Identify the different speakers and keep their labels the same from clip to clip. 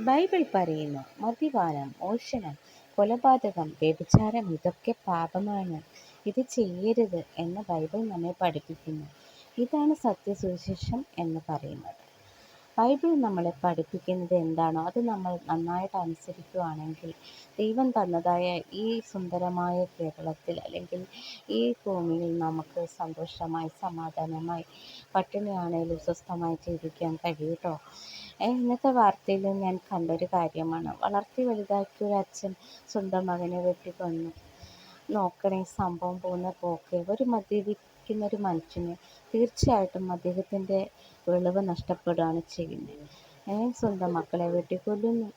Speaker 1: Bible പറയുന്നു, മദ്യപാനം, മോഷണം, കൊലപാതകം, വ്യഭിചാരം ഇതൊക്കെ പാപമാണ്. ഇത് ചെയ്യരുത് എന്ന് ബൈബിൾ നമ്മെ പഠിപ്പിക്കുന്നു. ഇതാണ് സത്യസുവിശേഷം എന്ന് പറയുന്നത്. ബൈബിൾ നമ്മളെ പഠിപ്പിക്കുന്നത് എന്താണോ അത് നമ്മൾ നന്നായിട്ട് അനുസരിക്കുകയാണെങ്കിൽ ദൈവം തന്നതായ ഈ സുന്ദരമായ കേരളത്തിൽ അല്ലെങ്കിൽ ഈ ഭൂമിയിൽ നമുക്ക് സന്തോഷമായി സമാധാനമായി പട്ടിണിയാണേലും സ്വസ്ഥമായി ജീവിക്കാൻ കഴിയൂട്ടോ. ഇന്നത്തെ വാർത്തയിൽ ഞാൻ കണ്ടൊരു കാര്യമാണ്. വളർത്തി വലുതാക്കിയ ഒരു അച്ഛൻ സ്വന്തം മകനെ വെട്ടിക്കൊന്നു. നോക്കണേ സംഭവം പോകുന്ന പോക്കെ. ഒരു മദ്യപിക്കുന്ന ഒരു മനുഷ്യന് തീർച്ചയായിട്ടും അദ്ദേഹത്തിൻ്റെ വെളിവ് നഷ്ടപ്പെടുകയാണ് ചെയ്യുന്നത്. സ്വന്തം മക്കളെ വെട്ടിക്കൊല്ലുന്നു,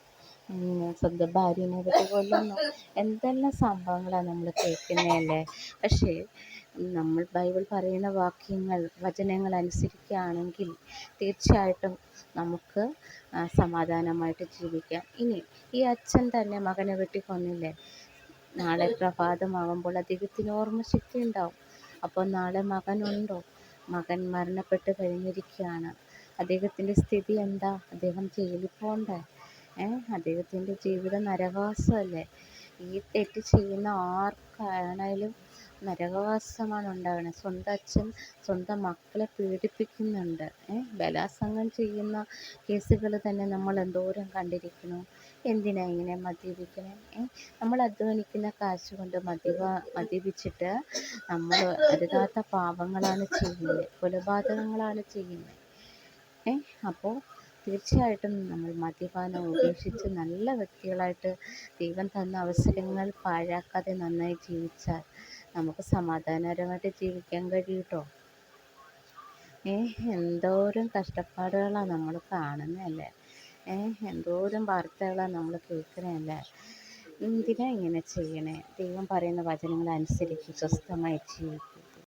Speaker 1: സ്വന്തം ഭാര്യനെ വെട്ടിക്കൊല്ലുന്നു. എന്തെല്ലാം സംഭവങ്ങളാണ് നമ്മൾ കേൾക്കുന്നതല്ലേ. പക്ഷേ നമ്മൾ ബൈബിൾ പറയുന്ന വചനങ്ങൾ അനുസരിക്കുകയാണെങ്കിൽ തീർച്ചയായിട്ടും നമുക്ക് സമാധാനമായിട്ട് ജീവിക്കാം. ഇനി ഈ അച്ഛൻ തന്നെ മകനെ വെട്ടിക്കൊന്നില്ലേ, നാളെ പ്രഭാതമാകുമ്പോൾ അദ്ദേഹത്തിന് ഓർമ്മശക്തി ഉണ്ടാവും. അപ്പോൾ നാളെ മകനുണ്ടോ? മകൻ മരണപ്പെട്ട് കഴിഞ്ഞിരിക്കുകയാണ്. അദ്ദേഹത്തിൻ്റെ സ്ഥിതി എന്താ? അദ്ദേഹം ജയിലിൽ പോകണ്ടേ? അദ്ദേഹത്തിൻ്റെ ജീവിതം നരകവാസമല്ലേ. ഈ തെറ്റ് ചെയ്യുന്ന ആർക്കാണേലും നരകവാസമാണ് ഉണ്ടാകുന്നത്. സ്വന്തം അച്ഛൻ സ്വന്തം മക്കളെ പീഡിപ്പിക്കുന്നുണ്ട്. ബലാത്സംഗം ചെയ്യുന്ന കേസുകൾ തന്നെ നമ്മൾ എന്തോരം കണ്ടിരിക്കുന്നു. എന്തിനാ ഇങ്ങനെ മദ്യപിക്കണേ? നമ്മൾ അധ്വാനിക്കുന്ന കാശ് കൊണ്ട് മദ്യപിച്ചിട്ട് നമ്മൾ അരുതാത്ത പാപങ്ങളാണ് ചെയ്യുന്നത്, കൊലപാതകങ്ങളാണ് ചെയ്യുന്നത്. അപ്പോൾ തീർച്ചയായിട്ടും നമ്മൾ മദ്യപാനം ഉപേക്ഷിച്ച് നല്ല വ്യക്തികളായിട്ട് ദൈവം തന്ന അവസരങ്ങൾ പാഴാക്കാതെ നന്നായി ജീവിച്ചാൽ നമുക്ക് സമാധാനപരമായിട്ട് ജീവിക്കാൻ കഴിയും കേട്ടോ. എന്തോരം കഷ്ടപ്പാടുകളാണ് നമ്മൾ കാണുന്നതല്ലേ. എന്തോരം വാർത്തകളാണ് നമ്മൾ കേൾക്കുന്നതല്ലേ. എന്തിനാ ഇങ്ങനെ ചെയ്യണേ? ദൈവം പറയുന്ന വചനങ്ങൾ അനുസരിച്ച് സ്വസ്ഥമായി ജീവിക്കുക.